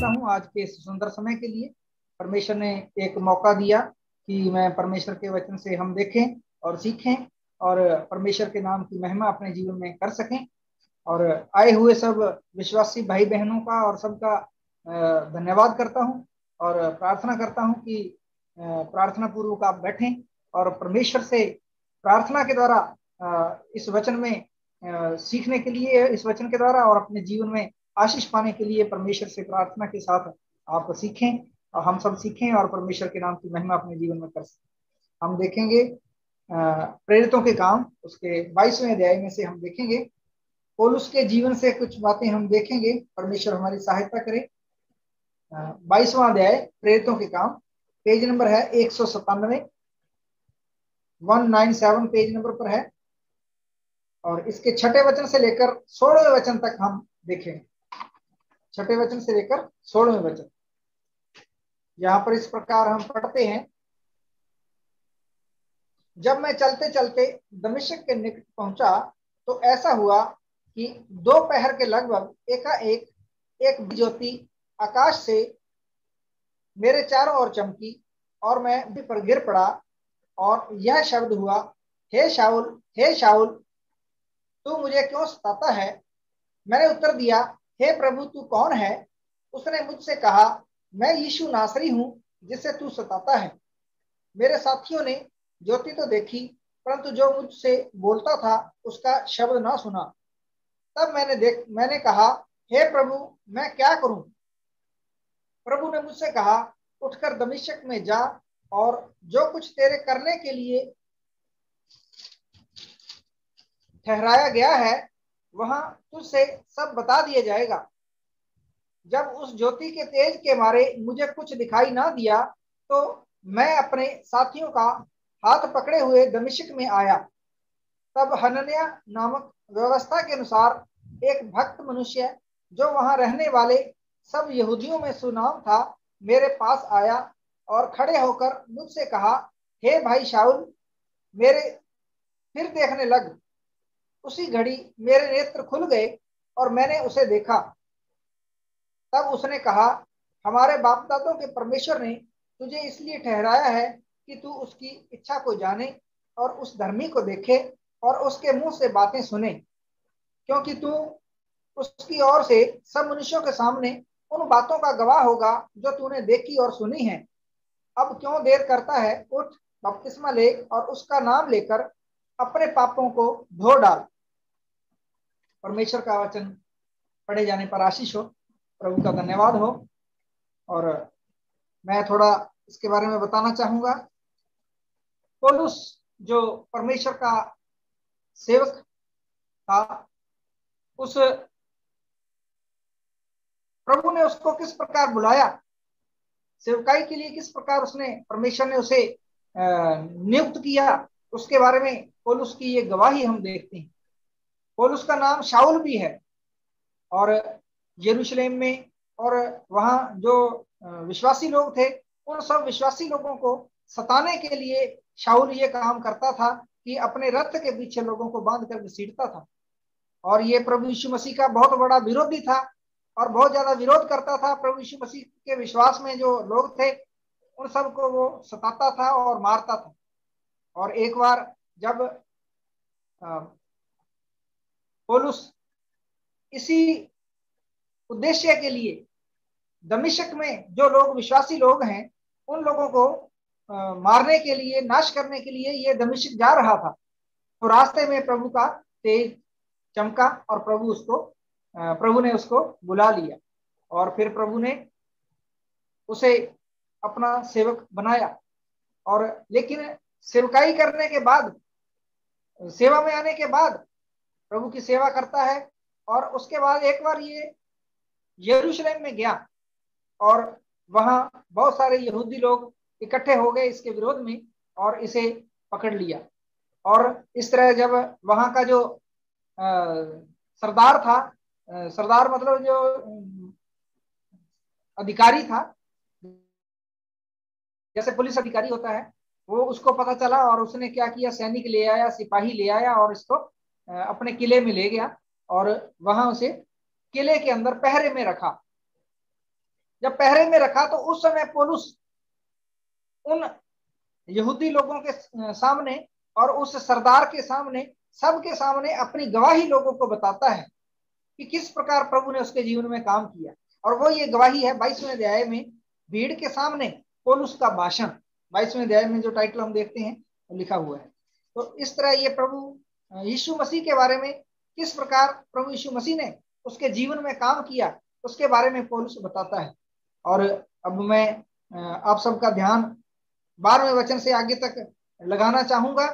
करता हूँ आज के इस सुंदर समय के लिए। परमेश्वर ने एक मौका दिया कि मैं परमेश्वर के वचन से हम देखें और सीखें और परमेश्वर के नाम की महिमा अपने जीवन में कर सकें। और आए हुए सब विश्वासी भाई बहनों का और सबका धन्यवाद करता हूँ और प्रार्थना करता हूँ कि प्रार्थना पूर्वक आप बैठें और परमेश्वर से प्रार्थना के द्वारा इस वचन में सीखने के लिए, इस वचन के द्वारा और अपने जीवन में आशीष पाने के लिए परमेश्वर से प्रार्थना के साथ आप सीखें और हम सब सीखें और परमेश्वर के नाम की महिमा अपने जीवन में कर सकें। हम देखेंगे प्रेरितों के काम उसके 22वें अध्याय में से हम देखेंगे पौलुस के जीवन से कुछ बातें हम देखेंगे। परमेश्वर हमारी सहायता करे। 22वां अध्याय प्रेरितों के काम, पेज नंबर है 197, 197 पेज नंबर पर है और इसके 6ठे वचन से लेकर 16वें वचन तक हम देखेंगे। 6ठे वचन से लेकर 16वें वचन, यहां पर इस प्रकार हम पढ़ते हैं। जब मैं चलते चलते दमिश्क के निकट पहुंचा तो ऐसा हुआ कि दोपहर के लगभग एकाएक एक ज्योति आकाश से मेरे चारों ओर चमकी और मैं पर गिर पड़ा और यह शब्द हुआ, हे शाऊल तू मुझे क्यों सताता है? मैंने उत्तर दिया, हे प्रभु तू कौन है? उसने मुझसे कहा, मैं यीशु नासरी हूं जिसे तू सताता है। मेरे साथियों ने ज्योति तो देखी परंतु जो मुझसे बोलता था उसका शब्द ना सुना। तब मैंने कहा, हे प्रभु मैं क्या करूं? प्रभु ने मुझसे कहा, उठकर दमिश्क में जा और जो कुछ तेरे करने के लिए ठहराया गया है वहां तुझसे सब बता दिया जाएगा। जब उस ज्योति के तेज के मारे मुझे कुछ दिखाई ना दिया तो मैं अपने साथियों का हाथ पकड़े हुए दमिश्क में आया। तब हनन्याह नामक व्यवस्था के अनुसार एक भक्त मनुष्य जो वहां रहने वाले सब यहूदियों में सुनाम था मेरे पास आया और खड़े होकर मुझसे कहा, हे भाई शाऊल मेरे फिर देखने लग। उसी घड़ी मेरे नेत्र खुल गए और मैंने उसे देखा। तब उसने कहा, हमारे बाप दादों के परमेश्वर ने तुझे इसलिए ठहराया है कि तू उसकी इच्छा को जाने और उस धर्मी को देखे और उसके मुंह से बातें सुने, क्योंकि तू उसकी ओर से सब मनुष्यों के सामने उन बातों का गवाह होगा जो तूने देखी और सुनी है। अब क्यों देर करता है? उठ, बपतिस्मा ले और उसका नाम लेकर अपने पापों को धो डाल। परमेश्वर का वचन पढ़े जाने पर आशीष हो, प्रभु का धन्यवाद हो। और मैं थोड़ा इसके बारे में बताना चाहूंगा। पौलुस जो परमेश्वर का सेवक था, उस प्रभु ने उसको किस प्रकार बुलाया, सेवकाई के लिए किस प्रकार उसने परमेश्वर ने उसे नियुक्त किया, उसके बारे में पौलुस की ये गवाही हम देखते हैं। पौलुस का नाम शाऊल भी है और यरूशलेम में और वहां जो विश्वासी लोग थे उन सब विश्वासी लोगों को सताने के लिए शाऊल ये काम करता था कि अपने रथ के पीछे लोगों को बांध कर घसीटता था। और ये प्रभु यीशु मसीह का बहुत बड़ा विरोधी था और बहुत ज्यादा विरोध करता था। प्रभु यीशु मसीह के विश्वास में जो लोग थे उन सबको वो सताता था और मारता था। और एक बार जब पौलुस इसी उद्देश्य के लिए दमिश्क में जो लोग विश्वासी लोग हैं उन लोगों को मारने के लिए, नाश करने के लिए ये दमिश्क जा रहा था, तो रास्ते में प्रभु का तेज चमका और प्रभु ने उसको बुला लिया और फिर प्रभु ने उसे अपना सेवक बनाया। और लेकिन सेवकाई करने के बाद, सेवा में आने के बाद प्रभु की सेवा करता है और उसके बाद एक बार ये यरूशलेम में गया और वहां बहुत सारे यहूदी लोग इकट्ठे हो गए इसके विरोध में और इसे पकड़ लिया। और इस तरह जब वहां का जो सरदार था, सरदार मतलब जो अधिकारी था, जैसे पुलिस अधिकारी होता है, वो उसको पता चला और उसने क्या किया, सैनिक ले आया, सिपाही ले आया और इसको अपने किले में ले गया और वहां उसे किले के अंदर पहरे में रखा। जब पहरे में रखा तो उस समय पौलुस उन यहूदी लोगों के सामने और उस सरदार के सामने, सबके सामने अपनी गवाही लोगों को बताता है कि किस प्रकार प्रभु ने उसके जीवन में काम किया। और वो ये गवाही है 22वें अध्याय में भीड़ के सामने पौलुस का भाषण, 22वें अध्याय में जो टाइटल हम देखते हैं वो लिखा हुआ है। तो इस तरह ये प्रभु यीशु मसीह के बारे में, किस प्रकार प्रभु यीशु मसीह ने उसके जीवन में काम किया, उसके बारे में पौलुस बताता है। और अब मैं आप सबका ध्यान 12वें वचन से आगे तक लगाना चाहूंगा।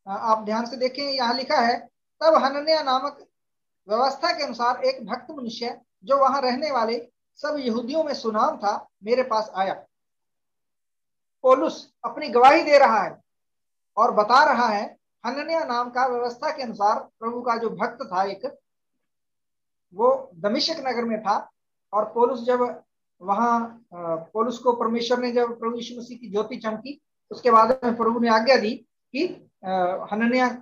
आप ध्यान से देखें, यहाँ लिखा है, तब हनन्याह नामक व्यवस्था के अनुसार एक भक्त मनुष्य जो वहां रहने वाले सब यहूदियों में सुनाम था, मेरे पास आया। पौलुस अपनी गवाही दे रहा है और बता रहा है, हनन्याह नाम का व्यवस्था के अनुसार प्रभु का जो भक्त था एक, वो दमिश्क नगर में था। और पौलुस जब वहां पौलुस को परमेश्वर ने जब प्रभु यीशु मसीह की ज्योति चमकी, उसके बाद में प्रभु ने आज्ञा दी कि हनन्याह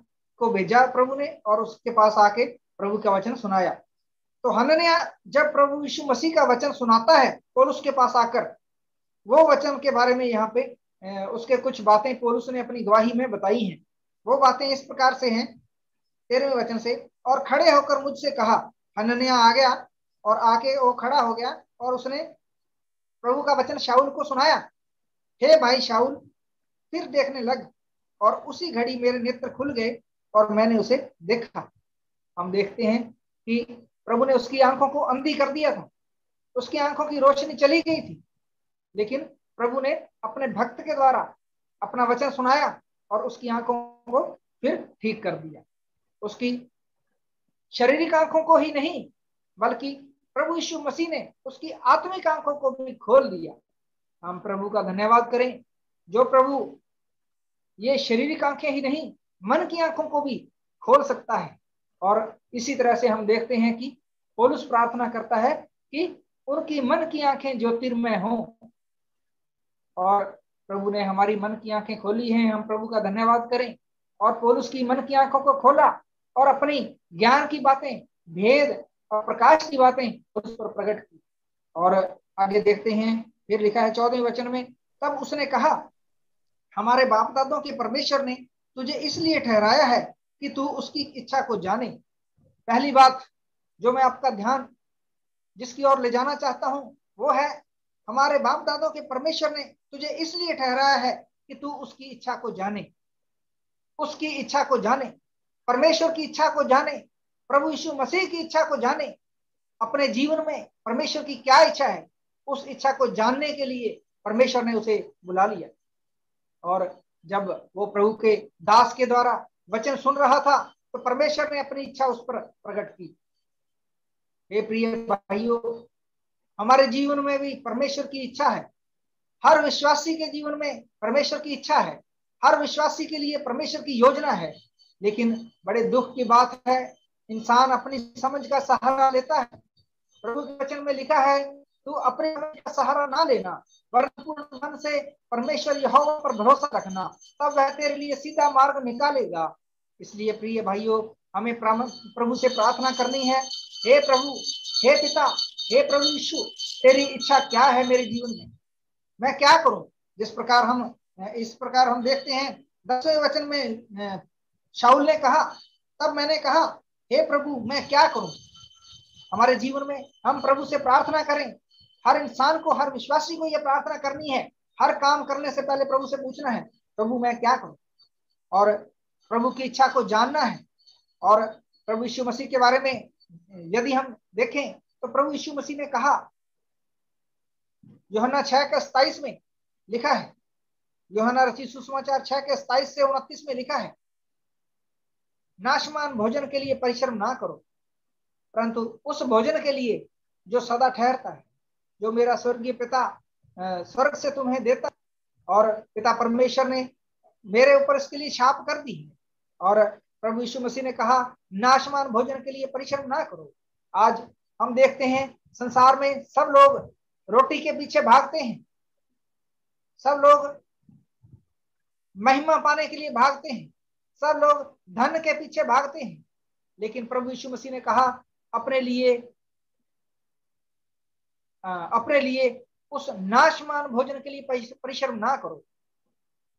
को भेजा प्रभु ने और उसके पास आके प्रभु का वचन सुनाया। तो हनन्याह जब प्रभु यीशु मसीह का वचन सुनाता है पौलुस के पास आकर, वो वचन के बारे में यहाँ पे उसके कुछ बातें पौलुस ने अपनी गवाही में बताई हैं। वो बातें इस प्रकार से हैं 13वें वचन से, और खड़े होकर मुझसे कहा। हनन्याह आ गया और आके वो खड़ा हो गया और उसने प्रभु का वचन शाऊल को सुनाया। हे भाई शाऊल, फिर देखने लग। और उसी घड़ी मेरे नेत्र खुल गए और मैंने उसे देखा। हम देखते हैं कि प्रभु ने उसकी आंखों को अंधी कर दिया था, उसकी आंखों की रोशनी चली गई थी, लेकिन प्रभु ने अपने भक्त के द्वारा अपना वचन सुनाया और उसकी आंखों को फिर ठीक कर दिया। उसकी शारीरिक आंखों को ही नहीं, बल्कि प्रभु यीशु मसीह ने उसकी आत्मिक आंखों को भी खोल दिया। हम प्रभु का धन्यवाद करें, जो प्रभु ये शारीरिक आंखें ही नहीं, मन की आंखों को भी खोल सकता है। और इसी तरह से हम देखते हैं कि पौलुस प्रार्थना करता है कि उनकी मन की आंखें ज्योतिर्मय हों। और प्रभु ने हमारी मन की आंखें खोली हैं, हम प्रभु का धन्यवाद करें। और पौलुस की मन की आंखों को खोला और अपनी ज्ञान की बातें, भेद और प्रकाश की बातें उस पर प्रकट की। और आगे देखते हैं, फिर लिखा है 14वें वचन में, तब उसने कहा, हमारे बाप दादों के परमेश्वर ने तुझे इसलिए ठहराया है कि तू उसकी इच्छा को जाने। पहली बात जो मैं आपका ध्यान जिसकी ओर ले जाना चाहता हूं वो है, हमारे बाप दादों के परमेश्वर ने तुझे इसलिए ठहराया है कि तू उसकी इच्छा को जाने। उसकी इच्छा को जाने, परमेश्वर की इच्छा को जाने, प्रभु यीशु मसीह की इच्छा को जाने। अपने जीवन में परमेश्वर की क्या इच्छा है, उस इच्छा को जानने के लिए परमेश्वर ने उसे बुला लिया। और जब वो प्रभु के दास के द्वारा वचन सुन रहा था तो परमेश्वर ने अपनी इच्छा उस पर प्रकट की। हे प्रिय भाइयों, हमारे जीवन में भी परमेश्वर की इच्छा है। हर विश्वासी के जीवन में परमेश्वर की इच्छा है, हर विश्वासी के लिए परमेश्वर की योजना है। लेकिन बड़े दुख की बात है, इंसान अपनी समझ का सहारा लेता है। प्रभु के वचन में लिखा है, तू अपने समझ का सहारा ना लेना, वरन पूर्ण मन से परमेश्वर यहोवा पर भरोसा रखना, तब वह तेरे लिए सीधा मार्ग निकालेगा। इसलिए प्रिय भाइयों, हमें प्रभु से प्रार्थना करनी है, हे प्रभु, हे पिता, हे प्रभु यीशु, तेरी इच्छा क्या है मेरे जीवन में, मैं क्या करूं। इस प्रकार हम देखते हैं 10वें वचन में शाऊल ने कहा, तब मैंने कहा, हे प्रभु, मैं क्या करूं। हमारे जीवन में हम प्रभु से प्रार्थना करें। हर इंसान को, हर विश्वासी को यह प्रार्थना करनी है। हर काम करने से पहले प्रभु से पूछना है, प्रभु मैं क्या करूं, और प्रभु की इच्छा को जानना है। और प्रभु यीशु मसीह के बारे में यदि हम देखें तो प्रभु यीशु मसीह ने कहा, यूहन्ना 6:27 में लिखा है, यूहन्ना रचित सुसमाचार 6:27 से 29 में लिखा है, नाशमान भोजन के लिए परिश्रम ना करो, परंतु उस भोजन के लिए जो सदा ठहरता है, जो मेरा स्वर्गीय पिता स्वर्ग से तुम्हें देता। और पिता परमेश्वर ने मेरे ऊपर इसके लिए शाप कर दी है। और प्रभु यीशु मसीह ने कहा, नाशमान भोजन के लिए परिश्रम ना करो। आज हम देखते हैं संसार में सब लोग रोटी के पीछे भागते हैं, सब लोग महिमा पाने के लिए भागते हैं, सब लोग धन के पीछे भागते हैं। लेकिन प्रभु यीशु मसीह ने कहा, अपने लिए उस नाशमान भोजन के लिए परिश्रम ना करो।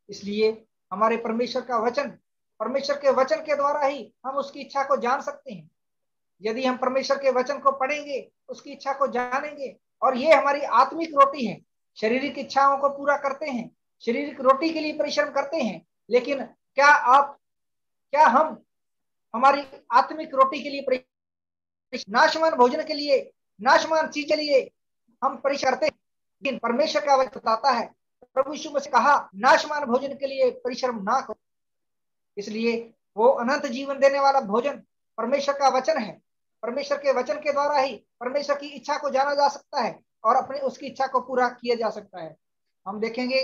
इसलिए हमारे परमेश्वर के वचन के द्वारा ही हम उसकी इच्छा को जान सकते हैं। यदि हम परमेश्वर के वचन को पढ़ेंगे, उसकी इच्छा को जानेंगे, और ये हमारी आत्मिक रोटी है, शारीरिक इच्छाओं को पूरा करते हैं, शारीरिक रोटी के लिए परिश्रम करते हैं, लेकिन क्या हम हमारी आत्मिक रोटी के लिए, नाशमान भोजन के लिए, नाशमान चीज के लिए हम परिश्रम करते हैं? लेकिन परमेश्वर का वचन बताता है, प्रभु यीशु मसीह कहा, नाशमान भोजन के लिए परिश्रम ना करो। इसलिए वो अनंत जीवन देने वाला भोजन परमेश्वर का वचन है। परमेश्वर के वचन के द्वारा ही परमेश्वर की इच्छा को जाना जा सकता है और अपनी उसकी इच्छा को पूरा किया जा सकता है। हम देखेंगे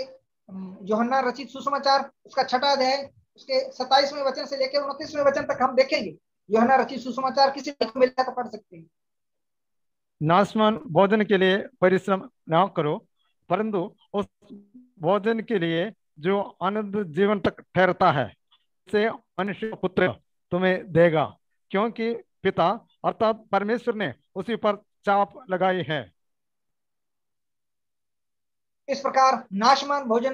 यूहन्ना रचित सुसमाचार उसका 6वां अध्याय उसके 27वें वचन से लेकर 29वें वचन तक हम देखेंगे। यूहन्ना रचित सुसमाचार किसी को मिलता तो पढ़ सकते हैं। नाशमान भोजन के लिए परिश्रम ना करो, परंतु उस भोजन के लिए जो अनंत जीवन तक ठहरता है, से मनुष्य पुत्र तुम्हें देगा, क्योंकि पिता अर्थात परमेश्वर ने उसी पर चाप लगाई है। इस प्रकार नाशमान भोजन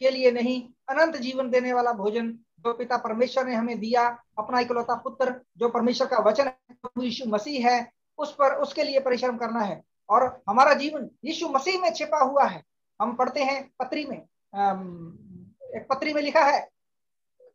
के लिए नहीं, अनंत जीवन देने वाला भोजन जो पिता परमेश्वर ने हमें दिया, अपना इकलौता पुत्र जो परमेश्वर का वचन है, यीशु मसीह है, उस पर उसके लिए परिश्रम करना है। और हमारा जीवन यीशु मसीह में छिपा हुआ है। हम पढ़ते हैं पत्री में, एक पत्री में लिखा है,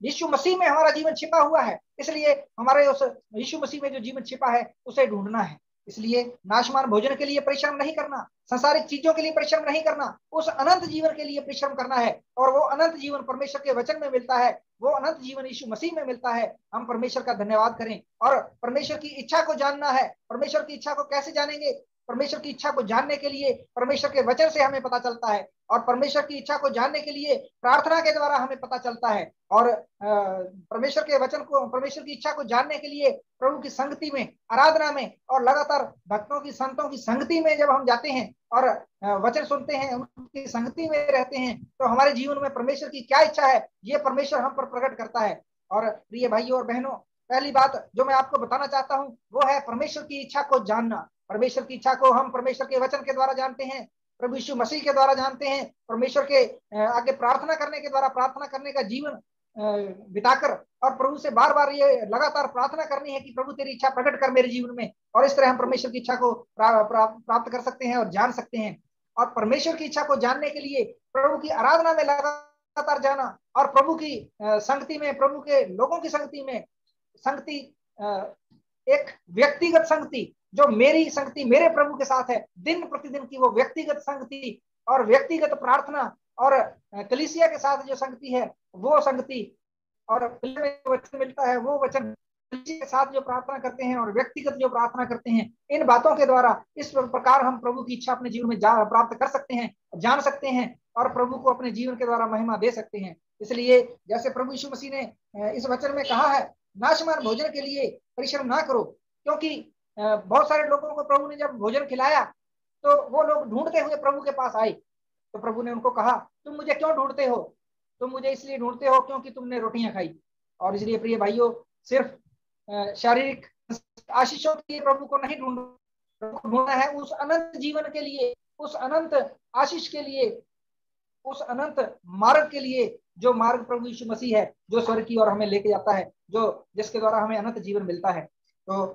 यीशु मसीह में हमारा जीवन छिपा हुआ है। इसलिए हमारे उस यीशु मसीह में जो जीवन छिपा है उसे ढूंढना है। इसलिए नाशमान भोजन के लिए परिश्रम नहीं करना, संसारिक चीजों के लिए परिश्रम नहीं करना, उस अनंत जीवन के लिए परिश्रम करना है। और वो अनंत जीवन परमेश्वर के वचन में मिलता है, वो अनंत जीवन यीशु मसीह में मिलता है। हम परमेश्वर का धन्यवाद करें और परमेश्वर की इच्छा को जानना है। परमेश्वर की इच्छा को कैसे जानेंगे? परमेश्वर की इच्छा को जानने के लिए परमेश्वर के वचन से हमें पता चलता है, और परमेश्वर की इच्छा को जानने के लिए प्रार्थना के द्वारा हमें पता चलता है। और परमेश्वर के वचन को, परमेश्वर की इच्छा को जानने के लिए प्रभु की संगति में, आराधना में और लगातार भक्तों की, संतों की संगति में जब हम जाते हैं और वचन सुनते हैं, उनकी संगति में रहते हैं, तो हमारे जीवन में परमेश्वर की क्या इच्छा है ये परमेश्वर हम पर प्रकट करता है। और प्रिय भाइयों और बहनों, पहली बात जो मैं आपको बताना चाहता हूं वो है परमेश्वर की इच्छा को जानना। परमेश्वर की इच्छा को हम परमेश्वर के वचन के द्वारा जानते हैं, प्रभु यीशु मसीह के द्वारा जानते हैं, परमेश्वर के आगे प्रार्थना करने के द्वारा, प्रार्थना करने का जीवन बिताकर, और प्रभु से बार बार ये लगातार प्रार्थना करनी है कि प्रभु तेरी इच्छा प्रकट कर मेरे जीवन में। और इस तरह हम परमेश्वर की इच्छा को प्राप्त कर सकते हैं और जान सकते हैं। और परमेश्वर की इच्छा को जानने के लिए प्रभु की आराधना में लगातार जाना, और प्रभु की संगति में, प्रभु के लोगों की संगति में, संगति एक व्यक्तिगत संगति, जो मेरी संगति मेरे प्रभु के साथ है दिन प्रतिदिन की, वो व्यक्तिगत संगति और व्यक्तिगत प्रार्थना, और कलीसिया के साथ जो संगति है वो संगति, और वचन मिलता है वो वचन, कलीसिया के साथ जो प्रार्थना करते हैं और व्यक्तिगत जो प्रार्थना करते हैं, इन बातों के द्वारा इस प्रकार हम प्रभु की इच्छा अपने जीवन में प्राप्त कर सकते हैं, जान सकते हैं, और प्रभु को अपने जीवन के द्वारा महिमा दे सकते हैं। इसलिए जैसे प्रभु यीशु मसीह ने इस वचन में कहा है, नाशमान भोजन के लिए परिश्रम ना करो, क्योंकि बहुत सारे लोगों को प्रभु ने जब भोजन खिलाया तो वो लोग ढूंढते हुए प्रभु के पास आए। तो प्रभु ने उनको कहा, तुम मुझे क्यों ढूंढते हो? तुम मुझे इसलिए ढूंढते हो क्योंकि तुमने रोटियां खाई। और इसलिए प्रिय भाइयों, सिर्फ शारीरिक आशीषों के लिए प्रभु को नहीं ढूंढना है, उस अनंत जीवन के लिए, उस अनंत आशीष के लिए, उस अनंत मार्ग के लिए, जो मार्ग प्रभु यीशु मसीह है, जो स्वर्ग की ओर हमें लेके जाता है, जो जिसके द्वारा हमें अनंत जीवन मिलता है। तो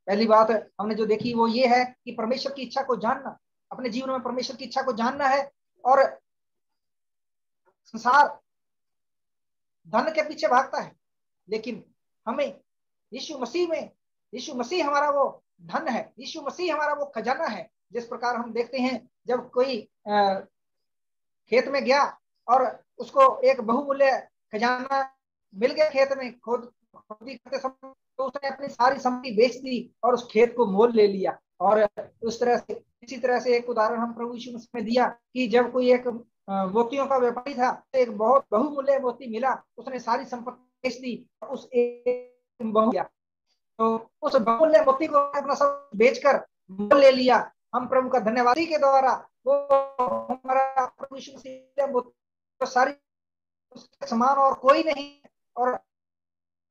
पहली बात हमने जो देखी वो ये है कि परमेश्वर की इच्छा को जानना, अपने जीवन में परमेश्वर की इच्छा को जानना है। और संसार धन के पीछे भागता है, लेकिन हमें यीशु मसीह में, यीशु मसीह हमारा वो धन है, यीशु मसीह हमारा वो खजाना है। जिस प्रकार हम देखते हैं, जब कोई खेत में गया और उसको एक बहुमूल्य खजाना मिल गया खेत में, खोदी करते समय, तो उसने अपनी सारी संपत्ति बेच दी और उस खेत को मोल ले लिया। और उस तरह से, इसी तरह से एक उदाहरण हम प्रभु यीशु मसीह में दिया कि जब कोई एक मोतियों का व्यापारी था, एक बहुत बहुमूल्य मोती मिला, उसने सारी संपत्ति बेच दी, उस एक बहु लिया, तो उस बहुमूल्य मोती को अपना सब बेचकर मोल ले लिया। हम प्रभु का धन्यवादी के द्वारा वो हमारा प्रभु यीशु मसीह सारी समान और कोई नहीं, और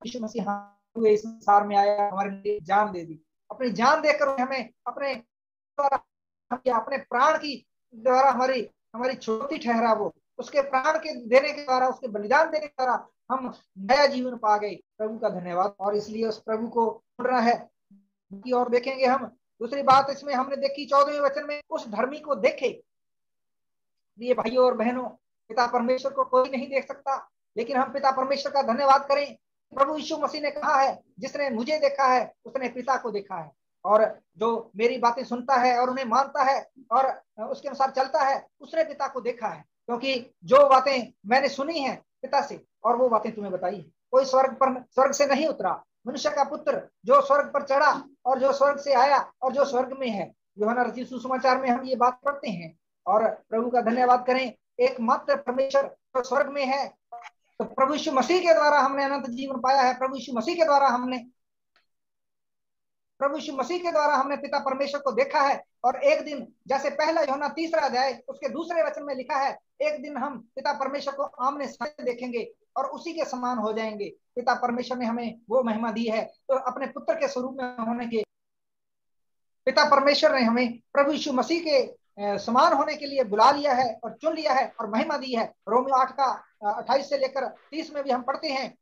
यीशु मसीह हुए इस संसार में आया, हमारे लिए जान दे दी, अपनी जान देकर हमें अपने द्वारा अपने प्राण की द्वारा हमारी हमारी छोटी ठहरा वो, उसके प्राण के देने के द्वारा, उसके बलिदान देने के द्वारा हम नया जीवन पा गए। प्रभु का धन्यवाद। और इसलिए उस प्रभु को ढूंढना है की और देखेंगे हम। दूसरी बात इसमें हमने देखी 14वें वचन में, उस धर्मी को देखे। ये भाइयों और बहनों, पिता परमेश्वर को कोई नहीं देख सकता, लेकिन हम पिता परमेश्वर का धन्यवाद करें। प्रभु यीशु मसीह ने कहा है, जिसने मुझे देखा है उसने पिता को देखा है। और जो मेरी बातें सुनता है और उन्हें मानता है और उसके अनुसार चलता है, उसने पिता को देखा है। क्योंकि जो बातें मैंने सुनी है पिता से, और वो बातें तुम्हें बताई है। कोई स्वर्ग से नहीं उतरा, मनुष्य का पुत्र जो स्वर्ग पर चढ़ा और जो स्वर्ग से आया और जो स्वर्ग में है। यूहन्ना रचित सुसमाचार में हम ये बात पढ़ते हैं। और प्रभु का धन्यवाद करें, एकमात्र परमेश्वर जो स्वर्ग में है। तो प्रभु यीशु मसीह के द्वारा हमने अनंत जीवन पाया है। प्रभु यीशु मसीह के द्वारा हमने पिता परमेश्वर को देखा है। और एक दिन, जैसे पहला यूहन्ना 3 अध्याय उसके दूसरे वचन में लिखा है, एक दिन हम पिता परमेश्वर को आमने सामने देखेंगे और उसी के समान हो जाएंगे। पिता परमेश्वर ने हमें वो महिमा दी है, तो अपने पुत्र के स्वरूप में होने के पिता परमेश्वर ने हमें प्रभु यीशु मसीह के समान होने के लिए बुला लिया है और चुन लिया है और महिमा दी है। रोमियो 8 का 28 से लेकर 30 में भी हम पढ़ते हैं,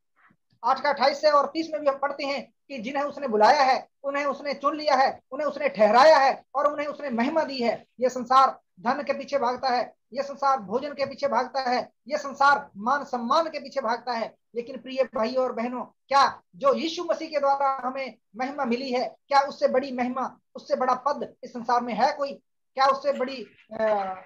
8 का 28 से और 30 में भी हम पढ़ते हैं कि जिन्हें उसने बुलाया है उन्हें उसने चुन लिया है, उन्हें उसने ठहराया है और उन्हें उसने महिमा दी है। ये संसार धन के पीछे भागता है, ये संसार भोजन के पीछे भागता है, ये संसार मान सम्मान के पीछे भागता है। लेकिन प्रिय भाइयों और बहनों, क्या जो यीशु मसीह के द्वारा हमें महिमा मिली है, क्या उससे बड़ी महिमा, उससे बड़ा पद इस संसार में है कोई? क्या उससे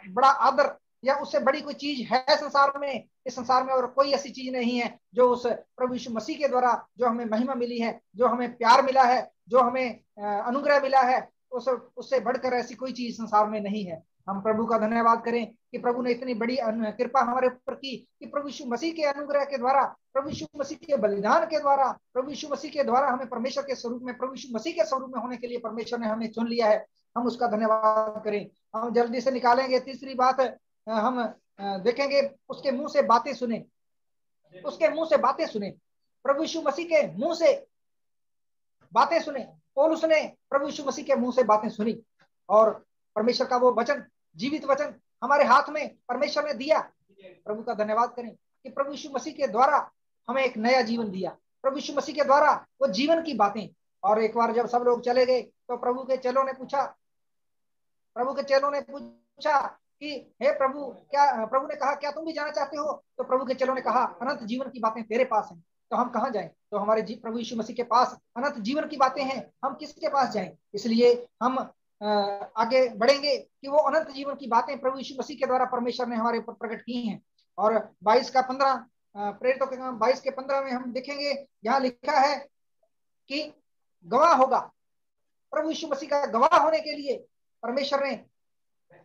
बड़ा आदर या उससे बड़ी कोई चीज है संसार में? इस संसार में और कोई ऐसी चीज नहीं है जो उस प्रभु यीशु मसीह के द्वारा जो हमें महिमा मिली है, जो हमें प्यार मिला है, जो हमें अनुग्रह मिला है, उससे बढ़कर ऐसी कोई चीज संसार में नहीं है। हम प्रभु का धन्यवाद करें कि प्रभु ने इतनी बड़ी कृपा हमारे ऊपर की कि प्रभु यीशु मसीह के अनुग्रह के द्वारा, प्रभु यीशु मसीह के बलिदान के द्वारा, प्रभु यीशु मसीह के द्वारा हमें परमेश्वर के स्वरूप में, प्रभु यीशु मसीह के स्वरूप में होने के लिए परमेश्वर ने हमें चुन लिया है। हम उसका धन्यवाद करें। हम जल्दी से निकालेंगे तीसरी बात, हम देखेंगे उसके मुंह से बातें सुने। उसके मुंह से बातें सुने, प्रभु यीशु मसीह के मुंह से बातें सुने। पौलुस ने प्रभु यीशु मसीह के मुंह से बातें सुनी और परमेश्वर का वो वचन, जीवित वचन हमारे हाथ में परमेश्वर ने दिया। प्रभु का धन्यवाद करें कि प्रभु यीशु मसीह के द्वारा हमें एक नया जीवन दिया। प्रभु यीशु मसीह के द्वारा वो जीवन की बातें। और एक बार जब सब लोग चले गए तो प्रभु के चेलों ने पूछा कि हे प्रभु, क्या, प्रभु ने कहा क्या तुम भी जाना चाहते हो? तो प्रभु के चेलों ने कहा अनंत जीवन की बातें तेरे पास हैं, तो हम कहाँ जाएं? तो हमारे प्रभु यीशु मसीह के पास अनंत जीवन की बातें हैं, हम किसके पास जाएं? इसलिए हम आगे बढ़ेंगे कि वो अनंत जीवन की बातें प्रभु यीशु मसीह के द्वारा परमेश्वर ने हमारे ऊपर प्रकट की हैं। और 22 का 15, प्रेरितों के काम 22 के 15 में हम देखेंगे, यहाँ लिखा है कि गवाह होगा। प्रभु यीशु मसीह का गवाह होने के लिए परमेश्वर ने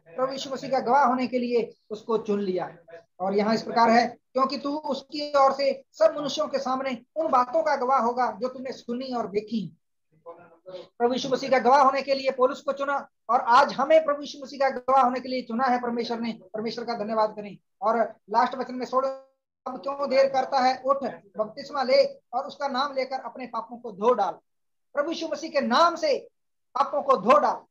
प्रभु यीशु मसीह का गवाह होने के लिए उसको चुन लिया। और यहाँ इस प्रकार है, क्योंकि तू उसकी ओर से सब मनुष्यों के सामने उन बातों का गवाह होगा जो तुमने सुनी और देखी। प्रभु यीशु मसीह का गवाह होने के लिए पौलुस को चुना और आज हमें प्रभु यीशु मसीह का गवाह होने के लिए चुना है परमेश्वर ने। परमेश्वर का धन्यवाद करें। और लास्ट वचन में छोड़, अब क्यों देर करता है, उठ बपतिस्मा ले और उसका नाम लेकर अपने पापों को धो डाल। प्रभु यीशु मसीह के नाम से पापों को धो डाल।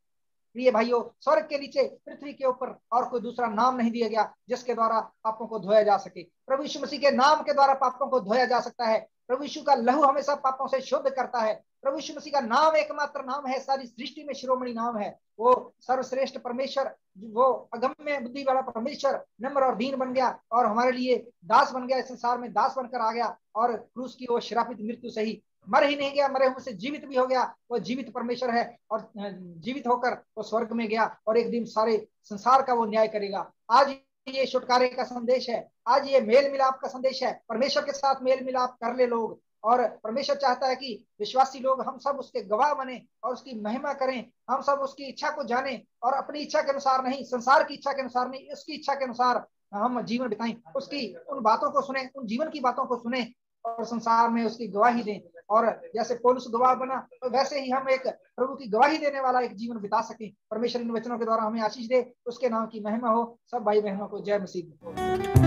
प्रिय भाइयों, स्वर्ग के नीचे पृथ्वी के ऊपर और कोई दूसरा नाम नहीं दिया गया जिसके द्वारा पापों को धोया जा सके। प्रभु यीशु मसीह के नाम के द्वारा पापों को धोया जा सकता है। प्रभु यीशु का लहू हमें सब पापों से शुद्ध करता है। प्रभु यीशु मसीह का नाम एकमात्र नाम है, सारी सृष्टि में शिरोमणि नाम है। वो सर्वश्रेष्ठ परमेश्वर, वो अगम्य बुद्धि वाला परमेश्वर नम्र और दीन बन गया और हमारे लिए दास बन गया, इस संसार में दास बनकर आ गया और क्रूस की वो श्रापित मृत्यु सही, मर ही नहीं गया, मरे हुए से जीवित भी हो गया। वो जीवित परमेश्वर है और जीवित होकर वो स्वर्ग में गया और एक दिन सारे संसार का वो न्याय करेगा। आज ये छुटकारे का संदेश है, आज ये मेल मिलाप का संदेश है। परमेश्वर के साथ मेल मिलाप कर ले लोग, और परमेश्वर चाहता है कि विश्वासी लोग हम सब उसके गवाह बने और उसकी महिमा करें। हम सब उसकी इच्छा को जाने और अपनी इच्छा के अनुसार नहीं, संसार की इच्छा के अनुसार नहीं, उसकी इच्छा के अनुसार हम जीवन बिताएं। उसकी उन बातों को सुने, उन जीवन की बातों को सुने और संसार में उसकी गवाही दें। और जैसे पौलुस गवाह बना, तो वैसे ही हम एक प्रभु की गवाही देने वाला एक जीवन बिता सकें। परमेश्वर इन वचनों के द्वारा हमें आशीष दे, उसके नाम की महिमा हो। सब भाई बहनों को जय मसीह।